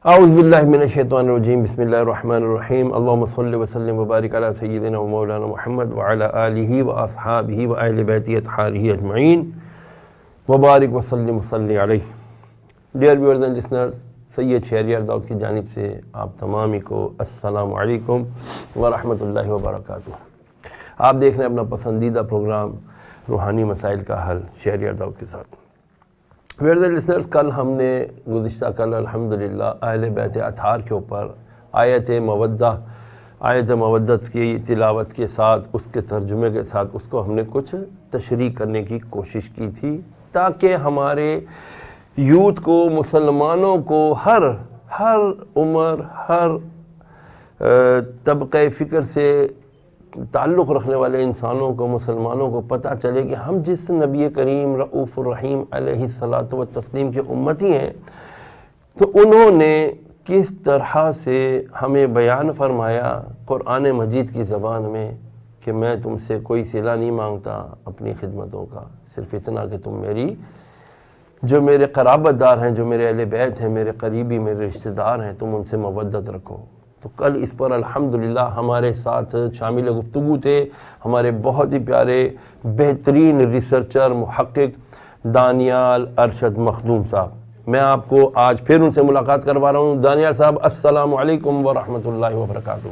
اعوذ باللہ من الشیطان الرجیم بسم اللہ الرحمن الرحیم اللہم صلی وسلم وبارک علی سیدنا و مولانا محمد وعلی آلہ و اصحابہ و اہل بیتہ اطہارہ اجمعین وبارک وسلم صلی علیہ۔ ڈیئر ویورز اینڈ لسنرز، سید شہریار داؤد کی جانب سے آپ تمامی کو السلام علیکم ورحمۃ اللہ وبرکاتہ۔ آپ دیکھ رہے ہیں اپنا پسندیدہ پروگرام روحانی مسائل کا حل شہریار داؤد کے ساتھ۔ ویورز اینڈ لسنرز، کل ہم نے گزشتہ کل الحمدللہ اہل بیت اطہار کے اوپر آیت مودت کی تلاوت کے ساتھ، اس کے ترجمے کے ساتھ اس کو ہم نے کچھ تشریح کرنے کی کوشش کی تھی، تاکہ ہمارے یوتھ کو، مسلمانوں کو، ہر عمر، ہر طبقہ فکر سے تعلق رکھنے والے انسانوں کو، مسلمانوں کو پتہ چلے کہ ہم جس نبی کریم رؤوف الرحیم علیہ الصلاۃ والتسلیم کے امتی ہیں، تو انہوں نے کس طرح سے ہمیں بیان فرمایا قرآن مجید کی زبان میں کہ میں تم سے کوئی صلہ نہیں مانگتا اپنی خدمتوں کا، صرف اتنا کہ تم جو میرے قرابت دار ہیں، جو میرے اہل بیت ہیں، میرے قریبی، میرے رشتہ دار ہیں، تم ان سے مودت رکھو۔ تو کل اس پر الحمدللہ ہمارے ساتھ شامل گفتگو تھے ہمارے بہت ہی پیارے بہترین ریسرچر، محقق دانیال ارشد مخدوم صاحب۔ میں آپ کو آج پھر ان سے ملاقات کروا رہا ہوں۔ دانیال صاحب، السلام علیکم ورحمۃ اللہ وبرکاتہ۔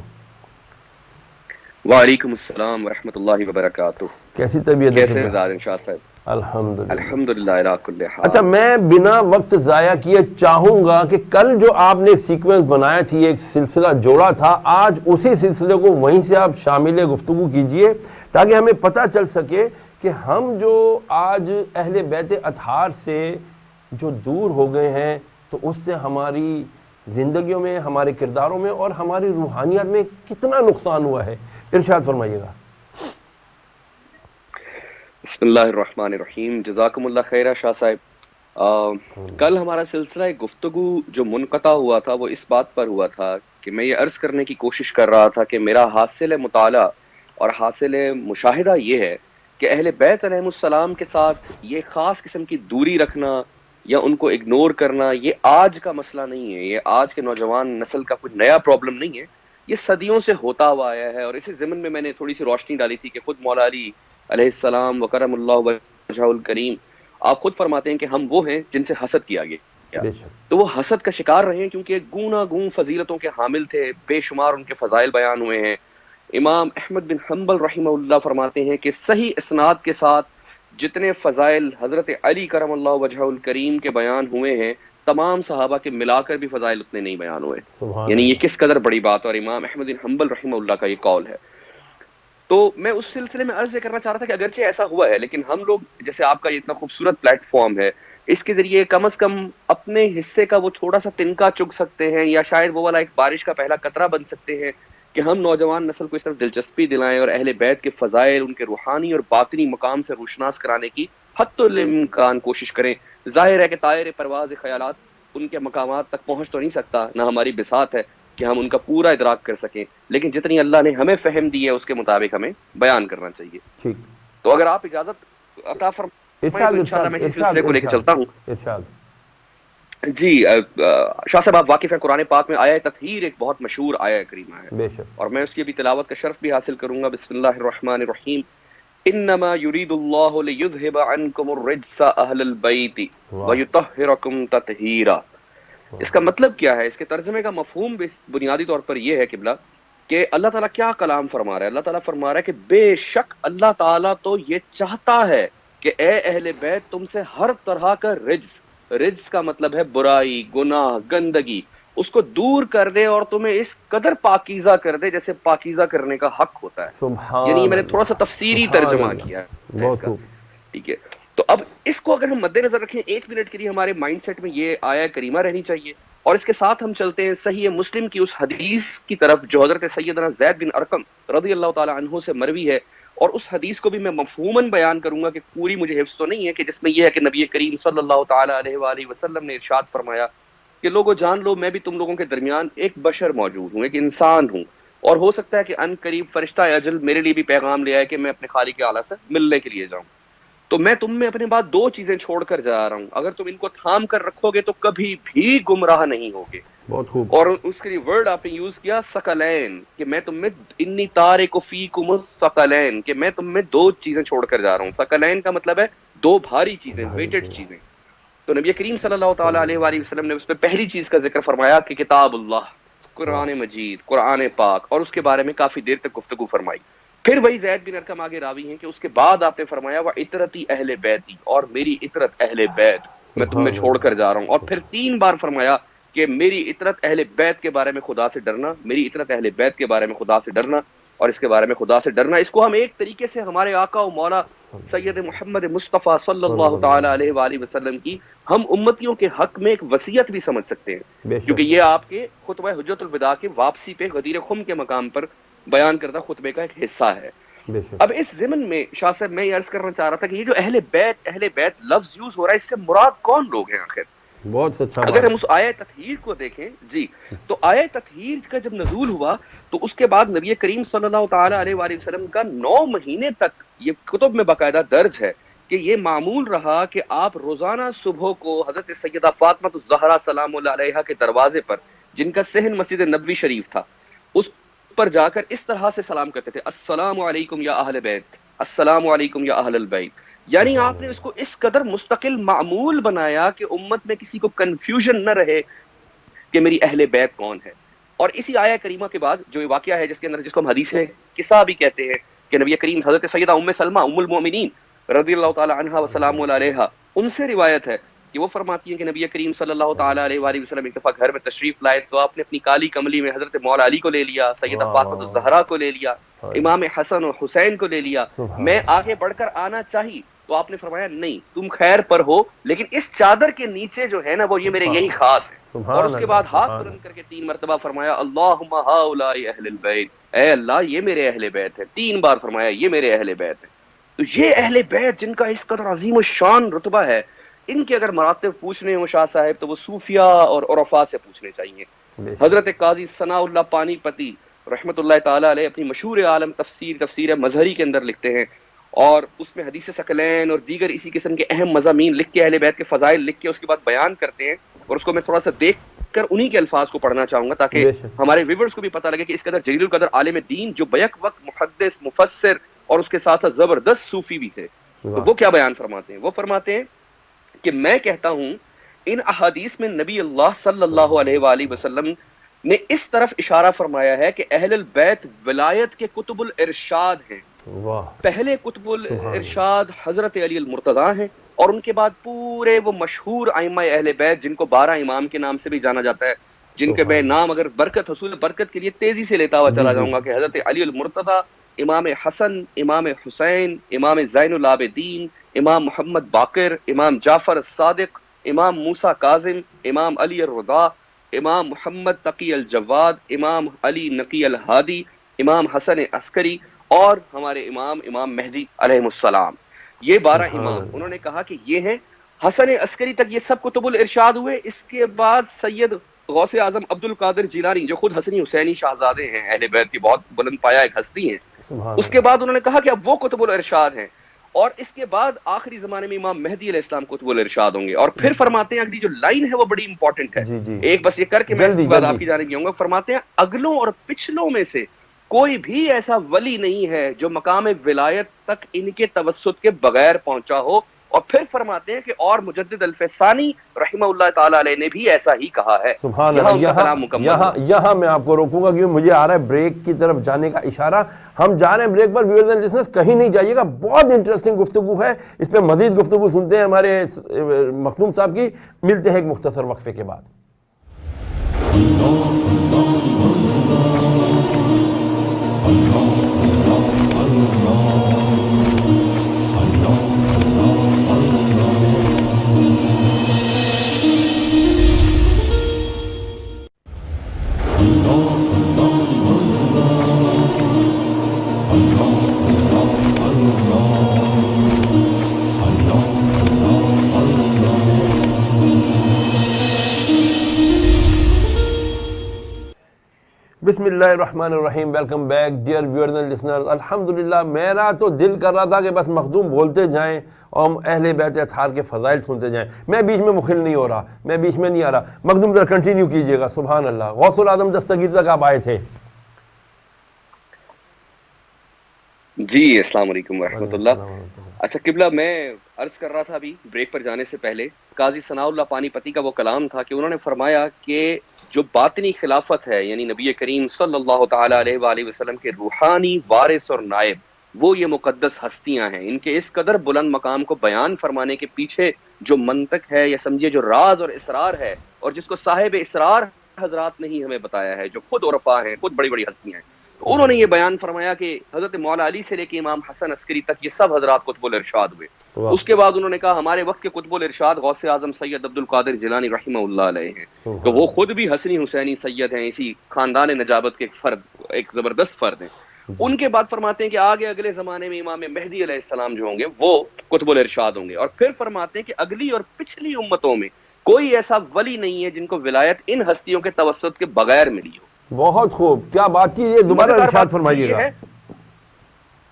وعلیکم السلام ورحمۃ اللہ وبرکاتہ۔ کیسی طبیعت ہے؟ کیسے مزاج ہیں شاہ صاحب؟ الحمدللہ علی کل حال۔ اچھا، میں بنا وقت ضائع کیے چاہوں گا کہ کل جو آپ نے ایک سیکوینس بنایا تھی، ایک سلسلہ جوڑا تھا، آج اسی سلسلے کو وہیں سے آپ شامل گفتگو کیجئے، تاکہ ہمیں پتہ چل سکے کہ ہم جو آج اہل بیت اطہار سے جو دور ہو گئے ہیں، تو اس سے ہماری زندگیوں میں، ہمارے کرداروں میں اور ہماری روحانیت میں کتنا نقصان ہوا ہے۔ ارشاد فرمائیے گا۔ بسم اللہ الرحمن الرحیم۔ جزاکم اللہ خیرہ شاہ صاحب۔ کل ہمارا سلسلہ گفتگو جو منقطع ہوا تھا وہ اس بات پر ہوا تھا کہ میں یہ عرض کرنے کی کوشش کر رہا تھا کہ میرا حاصل مطالعہ اور حاصل مشاہدہ یہ ہے کہ اہل بیت علیہ السلام کے ساتھ یہ خاص قسم کی دوری رکھنا یا ان کو اگنور کرنا یہ آج کا مسئلہ نہیں ہے، یہ آج کے نوجوان نسل کا کوئی نیا پرابلم نہیں ہے، یہ صدیوں سے ہوتا ہوا آیا ہے۔ اور اسی ضمن میں نے تھوڑی سی روشنی ڈالی تھی کہ خود مولا علی علیہ السلام وکرم اللہ وجہہ الکریم، آپ خود فرماتے ہیں کہ ہم وہ ہیں جن سے حسد کیا گیا، تو وہ حسد کا شکار رہے ہیں کیونکہ گونا گون فضیلتوں کے حامل تھے، بے شمار ان کے فضائل بیان ہوئے ہیں۔ امام احمد بن حنبل رحمہ اللہ فرماتے ہیں کہ صحیح اسناد کے ساتھ جتنے فضائل حضرت علی کرم اللہ وجہہ الکریم کے بیان ہوئے ہیں، تمام صحابہ کے ملا کر بھی فضائل اتنے نہیں بیان ہوئے۔ یعنی یہ کس قدر بڑی بات، اور امام احمد بن حنبل رحمہ اللہ کا یہ قول ہے۔ تو میں اس سلسلے میں عرض یہ کرنا چاہ رہا تھا کہ اگرچہ ایسا ہوا ہے، لیکن ہم لوگ جیسے آپ کا یہ اتنا خوبصورت پلیٹ فارم ہے، اس کے ذریعے کم از کم اپنے حصے کا وہ تھوڑا سا تنکا چگ سکتے ہیں، یا شاید وہ والا ایک بارش کا پہلا قطرہ بن سکتے ہیں کہ ہم نوجوان نسل کو اس طرف دلچسپی دلائیں اور اہل بیت کے فضائل، ان کے روحانی اور باطنی مقام سے روشناس کرانے کی حتی الامکان کوشش کریں۔ ظاہر ہے کہ طائر پرواز خیالات ان کے مقامات تک پہنچ تو نہیں سکتا، نہ ہماری بساط ہے کہ ہم ان کا پورا ادراک کر سکیں، لیکن جتنی اللہ نے ہمیں فہم دی ہے اس کے مطابق ہمیں بیان کرنا چاہیے۔ تو اگر آپ اجازت عطا فرمائیں تو انشاءاللہ میں اسی سلسلے کو لے کے چلتا ہوں۔ جی شاہ صاحب، آپ واقف ہیں قرآن پاک میں آیہ تطہیر ایک بہت مشہور آیہ کریمہ ہے، اور میں اس کی بھی تلاوت کا شرف بھی حاصل کروں گا۔ بسم اللہ الرحمن الرحیم۔ انما یرید اللہ لیذھب عنکم الرجس اہل البیت ویطہرکم تطہیرا۔ اس کا مطلب کیا ہے؟ اس کے ترجمے کا مفہوم بنیادی طور پر یہ ہے قبلہ کہ اللہ تعالیٰ کیا کلام فرما رہا ہے۔ اللہ تعالیٰ فرما رہا ہے کہ بے شک اللہ تعالیٰ تو یہ چاہتا ہے کہ اے اہل بیت تم سے ہر طرح کا رجس کا مطلب ہے برائی، گناہ، گندگی، اس کو دور کر دے اور تمہیں اس قدر پاکیزہ کر دے جیسے پاکیزہ کرنے کا حق ہوتا ہے۔ یعنی میں نے تھوڑا سا تفسیری ترجمہ کیا ہے اس کا، ٹھیک ہے؟ تو اب اس کو اگر ہم مد نظر رکھیں، ایک منٹ کے لیے ہمارے مائنڈ سیٹ میں یہ آیہ کریمہ رہنی چاہیے، اور اس کے ساتھ ہم چلتے ہیں صحیح مسلم کی اس حدیث کی طرف جو حضرت سیدنا زید بن ارقم رضی اللہ تعالی عنہ سے مروی ہے، اور اس حدیث کو بھی میں مفہوماً بیان کروں گا کہ پوری مجھے حفظ تو نہیں ہے، کہ جس میں یہ ہے کہ نبی کریم صلی اللہ تعالی علیہ وآلہ وسلم نے ارشاد فرمایا کہ لوگوں جان لو میں بھی تم لوگوں کے درمیان ایک بشر موجود ہوں، ایک انسان ہوں، اور ہو سکتا ہے کہ ان قریب فرشتہ اجل میرے لیے بھی پیغام لے آئے کہ میں اپنے خالق اعلیٰ سے ملنے کے لیے جاؤں۔ تو میں تم میں اپنے بعد دو چیزیں چھوڑ کر جا رہا ہوں، اگر تم ان کو تھام کر رکھو گے تو کبھی بھی گمراہ نہیں ہوگے. بہت خوب. اور اس کے لیے ورڈ آپ نے یوز کیا ثقلین، کہ میں تم میں انی تارک فیکم الثقلین، کہ میں تم میں دو چیزیں چھوڑ کر جا رہا ہوں. ثقلین کا مطلب ہے دو بھاری چیزیں، ویٹڈ چیزیں. تو نبی کریم صلی اللہ تعالیٰ علیہ وآلہ وسلم نے اس پہ پہلی چیز کا ذکر فرمایا کہ کتاب اللہ، قرآن مجید، قرآن پاک، اور اس کے بارے میں کافی دیر تک گفتگو فرمائی. پھر وہی زید بن ارقم آگے راوی ہیں کہ اس کے بعد آپ نے فرمایا وَعِطْرَتِي اہل بیتی، اور میری عطرت اہل بیت میں تم میں چھوڑ کر جا رہا ہوں. اور پھر 3 بار فرمایا کہ میری عطرت اہل بیت کے بارے میں خدا سے ڈرنا، میری عطرت اہل بیت کے بارے میں خدا سے ڈرنا، اور اس کے بارے میں خدا سے ڈرنا. اس کو ہم ایک طریقے سے ہمارے آقا و مولا سید محمد مصطفیٰ صلی اللہ تعالیٰ علیہ وآلہ وسلم کی ہم امتیوں کے حق میں ایک وصیت بھی سمجھ سکتے ہیں، کیونکہ یہ آپ کے خطبہ حجت الوداع کے واپسی پہ غدیر خم کے مقام پر بیان کردہ خطبے کا ایک حصہ ہے. اب اس ضمن میں شاہ صاحب میں یہ عرض کرنا چاہ رہا تھا کہ یہ جو اہل بیت لفظ یوز ہو رہا ہے، اس سے مراد کون لوگ ہیں آخر؟ بہت اچھا. اگر ہم اس آیہ تطہیر کو دیکھیں جی، تو آیہ تطہیر کا جب نزول ہوا تو اس کے بعد نبی کریم صلی اللہ تعالیٰ علیہ وآلہ وسلم کا 9 مہینے تک یہ کتب میں باقاعدہ درج ہے کہ یہ معمول رہا کہ آپ روزانہ صبح کو حضرت سیدہ فاطمہ الزہرا سلام اللہ علیہا کے دروازے پر، جن کا صحن مسجد نبوی شریف تھا، اس پر جا کر اس طرح سے سلام کرتے تھے، السلام علیکم یا اہل بیت، السلام علیکم یا اہل البیت. یعنی آپ نے اس کو اس قدر مستقل معمول بنایا کہ امت میں کسی کو کنفیوژن نہ رہے کہ میری اہل بیت کون ہے. اور اسی آیہ کریمہ کے بعد جو واقعہ ہے جس کے اندر، جس کو ہم حدیث قصہ بھی کہتے ہیں، کہ نبی کریم حضرت سیدہ ام سلمہ ام المؤمنین رضی اللہ تعالی عنہا وسلام علیہا، ان سے روایت ہے کہ وہ فرماتی ہیں کہ نبی کریم صلی اللہ تعالیٰ علیہ وآلہ وسلم ایک دفعہ گھر میں تشریف لائے تو آپ نے اپنی کالی کملی میں حضرت مولا علی کو لے لیا، سیدہ فاطمہ الزہرا کو لے لیا، امام حسن اور حسین کو لے لیا. میں آگے بڑھ کر آنا چاہی تو آپ نے فرمایا نہیں، تم خیر پر ہو، لیکن اس چادر کے نیچے جو ہے نا وہ یہ میرے یہی خاص ہے. اور اس کے بعد ہاتھ بلند کر کے 3 مرتبہ فرمایا اللہم ہؤلاء اہل البیت، اے اللہ یہ میرے اہل بیت ہے. 3 بار فرمایا یہ میرے اہل بیت ہے. تو یہ اہل بیت جن کا اس قدر عظیم الشان رتبہ ہے، ان کے اگر مراتب پوچھنے ہوں شاہ صاحب تو وہ صوفیاء اور عرفاء سے پوچھنے چاہیے. حضرت قاضی ثناء اللہ پانی پتی رحمۃ اللہ تعالیٰ علیہ اپنی مشہور عالم تفسیر مظہری کے اندر لکھتے ہیں، اور اس میں حدیث ثقلین اور دیگر اسی قسم کے اہم مضامین لکھ کے، اہل بیت کے فضائل لکھ کے اس کے بعد بیان کرتے ہیں. اور اس کو میں تھوڑا سا دیکھ کر انہی کے الفاظ کو پڑھنا چاہوں گا تاکہ ہمارے ویورز کو بھی پتہ لگے کہ اس قدر جلیل القدر عالم دین جو بیک وقت محدث، مفسر اور اس کے ساتھ ساتھ زبردست صوفی بھی تھے. تو وہ کیا بیان فرماتے ہیں؟ وہ فرماتے ہیں کہ میں کہتا ہوں ان احادیث میں نبی اللہ صلی اللہ علیہ وآلہ وسلم نے اس طرف اشارہ فرمایا ہے کہ اہل البیت ولایت کے کتب الارشاد ہیں. پہلے کتب الارشاد حضرت علی المرتضیٰ ہیں، اور ان کے بعد پورے وہ مشہور ائمہ اہل بیت جن کو 12 امام کے نام سے بھی جانا جاتا ہے، جن کے میں نام اگر حصول برکت کے لیے تیزی سے لیتا ہوا چلا جاؤں گا کہ حضرت علی المرتضیٰ، امام حسن، امام حسین، امام زین العابدین، امام محمد باقر، امام جعفر الصادق، امام موسیٰ کاظم، امام علی الرضا، امام محمد تقی الجواد، امام علی نقی الہادی، امام حسن عسکری، اور ہمارے امام مہدی علیہ السلام. یہ 12 امام انہوں نے کہا کہ یہ ہیں. حسن عسکری تک یہ سب کتب الارشاد ہوئے. اس کے بعد سید غوث اعظم عبد القادر جیلانی جو خود حسنی حسینی شہزادے ہیں، اہل بیت کی بہت بلند پایہ ایک ہستی ہیں، اس کے بعد انہوں نے کہا کہ اب وہ کتب الارشاد ہیں. اور اس کے بعد آخری زمانے میں امام مہدی علیہ السلام کتب الارشاد ہوں گے. اور پھر فرماتے ہیں اگلی جو لائن ہے وہ بڑی امپورٹنٹ ہے، ایک بس یہ کر کے میں اس کے بعد آپ کی جانب جاؤں گا. فرماتے ہیں اگلوں اور پچھلوں میں سے کوئی بھی ایسا ولی نہیں ہے جو مقام ولایت تک ان کے توسط کے بغیر پہنچا ہو. اور پھر فرماتے ہیں کہ اور مجدد الفسانی رحمہ اللہ تعالی علیہ نے بھی ایسا ہی کہا ہے. سبحان اللہ. یہاں میں آپ کو روکوں گا کیونکہ مجھے آ رہا ہے بریک کی طرف جانے کا اشارہ. ہم جا رہے ہیں break per. Viewers and listeners کہیں نہیں جائیے گا, بہت انٹرسٹنگ گفتگو ہے, اس پہ مزید گفتگو سنتے ہیں ہمارے مخدوم صاحب کی. ملتے ہیں ایک مختصر وقفے کے بعد. بسم اللہ الرحمن الرحیم. Welcome back dear viewers and listeners. الحمدللہ میرا تو دل کر رہا تھا کہ بس مخدوم بولتے جائیں اور اہل بیت اطہار کے فضائل سنتے جائیں. میں بیچ میں مخل نہیں ہو رہا, میں بیچ میں نہیں آ رہا. مخدوم ذرا کنٹینیو کیجئے گا. سبحان اللہ. غوث العظم دستگیر تک آپ آئے تھے. جی السلام علیکم ورحمۃ اللہ. اچھا قبلہ, میں عرض کر رہا تھا ابھی بریک پر جانے سے پہلے, قاضی ثناء اللہ پانی پتی کا وہ کلام تھا کہ انہوں نے فرمایا کہ جو باطنی خلافت ہے, یعنی نبی کریم صلی اللہ تعالی علیہ وآلہ وسلم کے روحانی وارث اور نائب, وہ یہ مقدس ہستیاں ہیں. ان کے اس قدر بلند مقام کو بیان فرمانے کے پیچھے جو منطق ہے, یا سمجھیے جو راز اور اسرار ہے, اور جس کو صاحب اسرار حضرات نے ہی ہمیں بتایا ہے, جو خود عرفاء ہیں, خود بڑی بڑی ہستیاں ہیں, انہوں نے یہ بیان فرمایا کہ حضرت مولا علی سے لے کے امام حسن عسکری تک یہ سب حضرات قطب الارشاد ہوئے. اس کے بعد انہوں نے کہا ہمارے وقت کے قطب الارشاد غوث اعظم سید عبد القادر جیلانی رحمہ اللہ علیہ ہیں. تو وہ خود بھی حسنی حسینی سید ہیں, اسی خاندان نجابت کے فرد, ایک زبردست فرد ہیں. ان کے بعد فرماتے ہیں کہ آگے اگلے زمانے میں امام مہدی علیہ السلام جو ہوں گے وہ قطب الارشاد ہوں گے. اور پھر فرماتے ہیں کہ اگلی اور پچھلی امتوں میں کوئی ایسا ولی نہیں ہے جن کو ولایت ان ہستیوں کے توسط کے بغیر ملی ہو. بہت خوب, کیا بات کی, یہ دوبارہ ارشاد فرمائیے گا.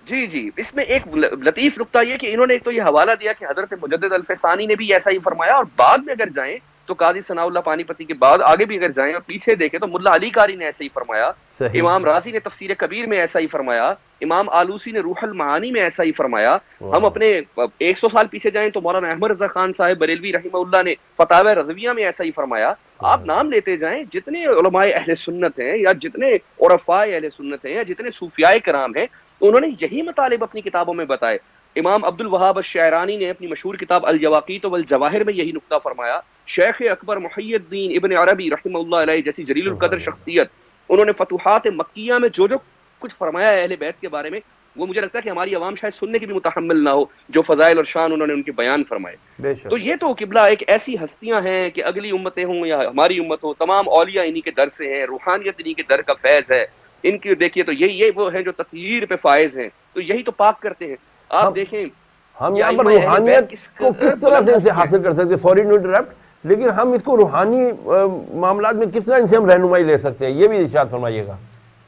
جی جی, اس میں ایک لطیف نقطہ یہ کہ انہوں نے ایک تو یہ حوالہ دیا کہ حضرت مجدد الفسانی نے بھی ایسا ہی فرمایا, اور بعد میں اگر جائیں تو قاضی ثناء اللہ پانی پتی کے بعد آگے بھی اگر جائیں اور پیچھے دیکھیں تو ملا علی قاری نے ایسا ہی فرمایا, امام رازی نے تفسیر کبیر میں ایسا ہی فرمایا, امام آلوسی نے روح المعانی میں ایسا ہی فرمایا. ہم اپنے 100 سال پیچھے جائیں تو مولانا احمد رضا خان صاحب بریلوی رحمہ اللہ نے فتاوی رضویہ میں ایسا ہی فرمایا. آپ نام لیتے جائیں, جتنے علماء اہل سنت ہیں, یا جتنے عرفاء اہل سنت ہیں, یا جتنے صوفیاء کرام ہیں, انہوں نے یہی مطالب اپنی کتابوں میں بتائے. امام عبد الوہاب الشعرانی نے اپنی مشہور کتاب الجواقیت والجواہر میں یہی نقطہ فرمایا. شیخ اکبر محی الدین ابن عربی رحمہ اللہ علیہ جیسی جلیل القدر شخصیت, انہوں نے فتوحات مکیہ میں جو کچھ فرمایا ہے اہل بیت کے بارے میں, وہ مجھے لگتا ہے کہ ہماری عوام شاید سننے کی بھی متحمل نہ ہو, جو فضائل اور شان انہوں نے ان کے بیان فرمائے. تو یہ تو قبلہ ایک ایسی ہستیاں ہیں کہ اگلی امتیں ہوں یا ہماری امت ہو, تمام اولیاء انہی کے در سے ہیں, روحانیت انہی کے در کا فیض ہے. ان کی دیکھیے تو یہ وہ ہیں جو تطہیر پہ فائز ہیں, تو یہی تو پاک کرتے ہیں. آپ دیکھیں ہم یہاں پر روحانیت کو کس طرح سے ان سے حاصل کر سکتے ہیں, سوری ٹو انٹرپٹ, لیکن ہم اس کو روحانی معاملات میں کس طرح ان سے ہم رہنمائی لے سکتے ہیں, یہ بھی ارشاد فرمائیے گا.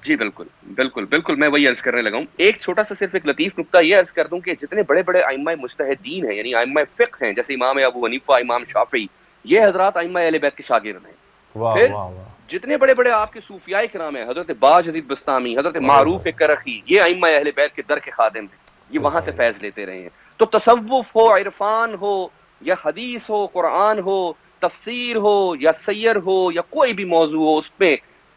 جی بالکل بالکل بالکل, میں وہی عرض کرنے لگا ہوں. ایک چھوٹا سا صرف ایک لطیف نقطہ یہ عرض کر دوں کہ جتنے بڑے بڑے ائمہ مجتہدین ہیں, یعنی ائمہ فقہ ہیں, جیسے امام ابو حنیفہ, امام شافعی, یہ حضرات ائمہ اہل بیت کے شاگرد ہیں. پھر جتنے بڑے بڑے آپ کے صوفیاء کرام ہیں, حضرت باج حدید بستامی, حضرت معروف کرخی, یہ ائمہ اہل بیت کے در کے خادم ہیں, یہ وہاں سے فیض لیتے رہے ہیں. تو تصوف ہو, عرفان ہو, یا حدیث ہو, قرآن ہو, تفسیر ہو, یا سیر ہو, یا کوئی بھی موضوع ہو, اس پہ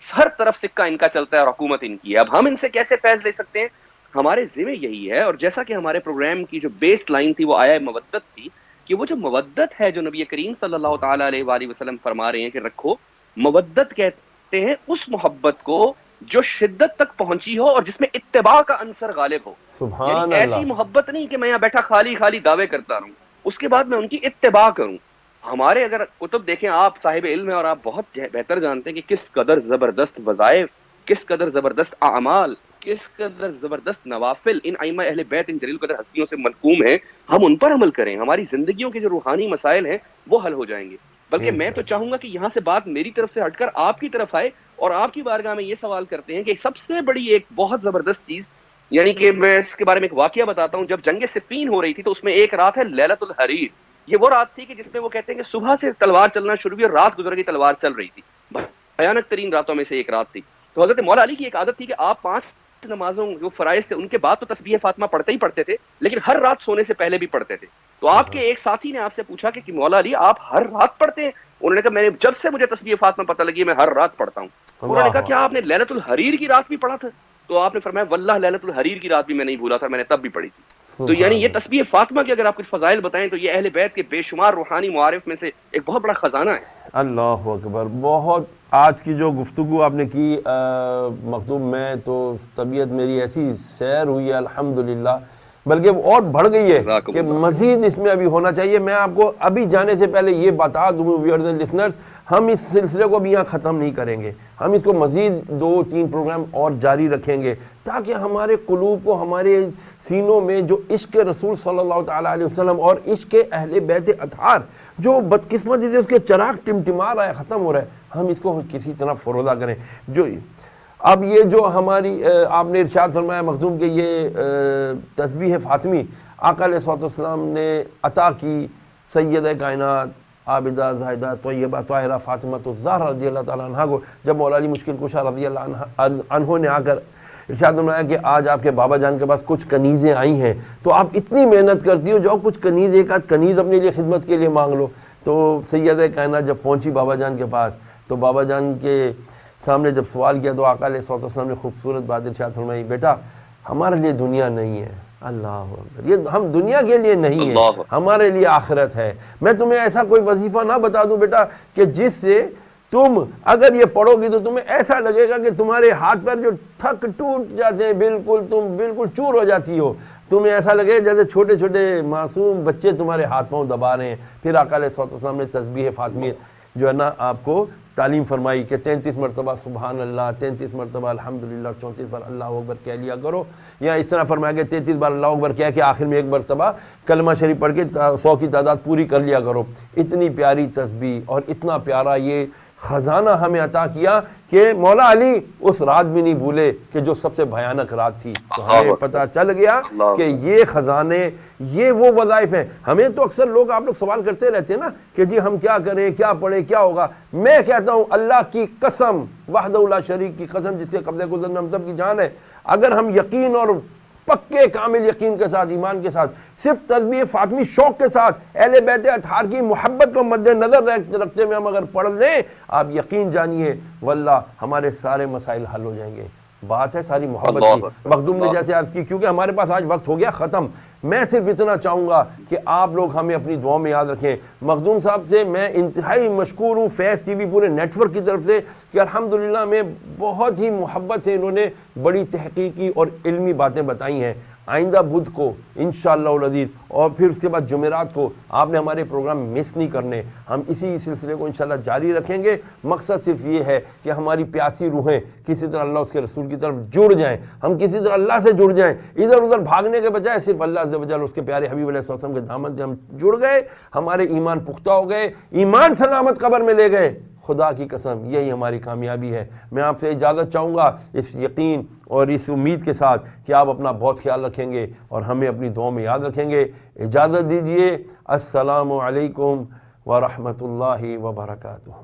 ہر طرف سکہ ان کا چلتا ہے اور حکومت ان کی ہے. اب ہم ان سے کیسے فیض لے سکتے ہیں؟ ہمارے ذمہ یہی ہے, اور جیسا کہ ہمارے پروگرام کی جو بیس لائن تھی وہ آیا مودت تھی, کہ وہ جو مودت ہے جو نبی کریم صلی اللہ تعالیٰ علیہ وآلہ وسلم فرما رہے ہیں کہ رکھو, مودت کہتے ہیں اس محبت کو جو شدت تک پہنچی ہو اور جس میں اتباع کا عنصر غالب ہو. یعنی ایسی محبت نہیں کہ میں یہاں بیٹھا خالی خالی دعوے کرتا رہوں, اس کے بعد میں ان کی اتباع کروں. ہمارے اگر کتب دیکھیں, آپ صاحب علم ہیں اور آپ بہت بہتر جانتے ہیں کہ کس قدر زبردست وظائف, کس قدر زبردست اعمال, کس قدر زبردست نوافل ان ائمہ اہل بیت, ان جلیل قدر ہستیوں سے منقوم ہیں. ہم ان پر عمل کریں, ہماری زندگیوں کے جو روحانی مسائل ہیں وہ حل ہو جائیں گے. بلکہ میں تو چاہوں گا کہ یہاں سے بات میری طرف سے ہٹ کر آپ کی طرف آئے, اور آپ کی بارگاہ میں یہ سوال کرتے ہیں کہ سب سے بڑی ایک بہت زبردست چیز, یعنی کہ میں اس کے بارے میں ایک واقعہ بتاتا ہوں. جب جنگ صفین ہو رہی تھی تو اس میں ایک رات ہے لیلۃ الحریر. یہ وہ رات تھی کہ جس میں وہ کہتے ہیں کہ صبح سے تلوار چلنا شروع ہوئی اور رات گزر گئی, تلوار چل رہی تھی. بھیانک ترین راتوں میں سے ایک رات تھی. تو حضرت مولا علی کی ایک عادت تھی کہ آپ 5 نمازوں جو فرائض تھے ان کے بعد تو تسبیح فاطمہ پڑھتے ہی پڑھتے تھے, لیکن ہر رات سونے سے پہلے بھی پڑھتے تھے. تو آپ کے ایک ساتھی نے آپ سے پوچھا کہ مولا علی آپ ہر رات پڑھتے ہیں؟ انہوں نے کہا میں نے جب سے مجھے تسبیح فاطمہ پتہ لگی میں ہر رات پڑھتا ہوں. انہوں نے کہا کیا آپ نے لیلۃ الحریر کی رات بھی پڑھا تھا؟ تو آپ نے فرمایا واللہ لیلۃ الحریر کی رات بھی میں نہیں بھولا تھا, میں نے تب بھی پڑھی تھی. تو یعنی یہ تسبیح فاطمہ کے اگر آپ کچھ فضائل بتائیں تو یہ اہل بیت کے بے شمار روحانی معارف میں سے ایک بہت بڑا خزانہ ہے. اللہ اکبر. بہت آج کی جو گفتگو آپ نے کی مخدوم, میں تو طبیعت میری ایسی سیر ہوئی ہے الحمدللہ, بلکہ اور بڑھ گئی ہے کہ مزید اس میں ابھی ہونا چاہیے. میں آپ کو ابھی جانے سے پہلے یہ بتا دوں ویورز اینڈ لسنرز, ہم اس سلسلے کو بھی یہاں ختم نہیں کریں گے, ہم اس کو مزید 2-3 پروگرام اور جاری رکھیں گے تاکہ ہمارے قلوب کو, ہمارے سینوں میں جو عشق رسول صلی اللہ تعالیٰ علیہ وسلم اور عشق اہل بیت اطہار جو بدقسمتی سے اس کے چراغ ٹمٹما رہا ہے, ختم ہو رہا ہے, ہم اس کو کسی طرح فروزہ کریں. جو اب یہ جو ہماری آپ نے ارشاد فرمایا مخدوم کہ یہ تسبیح فاطمی آقا علیہ الصلوۃ والسلام نے عطا کی سیدہ کائنات عابدہ زاہدہ طیبہ طاہرہ فاطمہ الزہرا رضی اللہ تعالیٰ عنہ کو، جب مولا علی مشکل کشا رضی اللہ عنہ نے آ کر ارشاد فرمایا کہ آج آپ کے بابا جان کے پاس کچھ کنیزیں آئی ہیں، تو آپ اتنی محنت کرتی ہو، جاؤ کچھ کنیز ایک آدھ کنیز اپنے لیے خدمت کے لیے مانگ لو۔ تو سیدہ کائنات جب پہنچی بابا جان کے پاس تو بابا جان کے سامنے جب سوال کیا تو آقا علیہ الصلوۃ والسلام نے خوبصورت بات ارشاد فرمائی، بیٹا ہمارے لیے دنیا نہیں ہے، اللہ اکبر، یہ ہم دنیا کے لیے نہیں ہے، ہمارے لیے آخرت ہے۔ میں تمہیں ایسا کوئی وظیفہ نہ بتا دوں بیٹا کہ جس سے تم اگر یہ پڑھو گی تو تمہیں ایسا لگے گا کہ تمہارے ہاتھ پیر جو تھک ٹوٹ جاتے ہیں، بالکل تم بالکل چور ہو جاتی ہو، تمہیں ایسا لگے جیسے چھوٹے چھوٹے معصوم بچے تمہارے ہاتھ پاؤں دبا رہے ہیں۔ پھر آقا علیہ الصلوۃ والسلام نے تسبیح فاطمی جو ہے نا آپ کو تعلیم فرمائی کہ 33 مرتبہ سبحان اللہ، 33 مرتبہ الحمدللہ، 34 بار اللہ اکبر کہہ لیا کرو، یا اس طرح فرمایا کہ 33 بار اللہ اکبر کہہ کے آخر میں ایک مرتبہ کلمہ شریف پڑھ کے 100 کی تعداد پوری کر لیا کرو۔ اتنی پیاری تسبیح اور اتنا پیارا یہ خزانہ ہمیں عطا کیا کہ مولا علی اس رات بھی نہیں بھولے کہ جو سب سے بھیانک رات تھی، تو ہمیں پتہ چل گیا کہ یہ خزانے، یہ وہ وظائف ہیں۔ ہمیں تو اکثر لوگ آپ لوگ سوال کرتے رہتے ہیں نا کہ جی ہم کیا کریں، کیا پڑھیں، کیا ہوگا۔ میں کہتا ہوں اللہ کی قسم، وحدہ لا شریک کی قسم جس کے قبضے گزر میں ہم سب کی جان ہے، اگر ہم یقین اور پکے کامل یقین کے ساتھ، ایمان کے ساتھ، صرف تسبیح فاطمی شوق کے ساتھ اہل بیت اطہار کی محبت کو مد نظر رکھتے ہوئے ہم اگر پڑھ لیں، آپ یقین جانیے واللہ ہمارے سارے مسائل حل ہو جائیں گے۔ بات ہے ساری محبت کی۔ مخدوم نے جیسے عرض کی، کیونکہ ہمارے پاس آج وقت ہو گیا ختم، میں صرف اتنا چاہوں گا کہ آپ لوگ ہمیں اپنی دعاؤں میں یاد رکھیں۔ مخدوم صاحب سے میں انتہائی مشکور ہوں، فیض ٹی وی پورے نیٹ ورک کی طرف سے، کہ الحمدللہ میں بہت ہی محبت سے انہوں نے بڑی تحقیقی اور علمی باتیں بتائی ہیں۔ آئندہ بدھ کو انشاءاللہ العزیز اور پھر اس کے بعد جمعرات کو آپ نے ہمارے پروگرام مس نہیں کرنے، ہم اسی سلسلے کو انشاءاللہ جاری رکھیں گے۔ مقصد صرف یہ ہے کہ ہماری پیاسی روحیں کسی طرح اللہ اس کے رسول کی طرف جڑ جائیں، ہم کسی طرح اللہ سے جڑ جائیں، ادھر ادھر بھاگنے کے بجائے صرف اللہ عز و جل اس کے پیارے حبیب علیہ السلام کے دامن سے ہم جڑ گئے، ہمارے ایمان پختہ ہو گئے، ایمان سلامت قبر میں لے گئے۔ خدا کی قسم یہی ہماری کامیابی ہے۔ میں آپ سے اجازت چاہوں گا اس یقین اور اس امید کے ساتھ کہ آپ اپنا بہت خیال رکھیں گے اور ہمیں اپنی دعاؤں میں یاد رکھیں گے۔ اجازت دیجیے، السلام علیکم ورحمۃ اللہ وبرکاتہ۔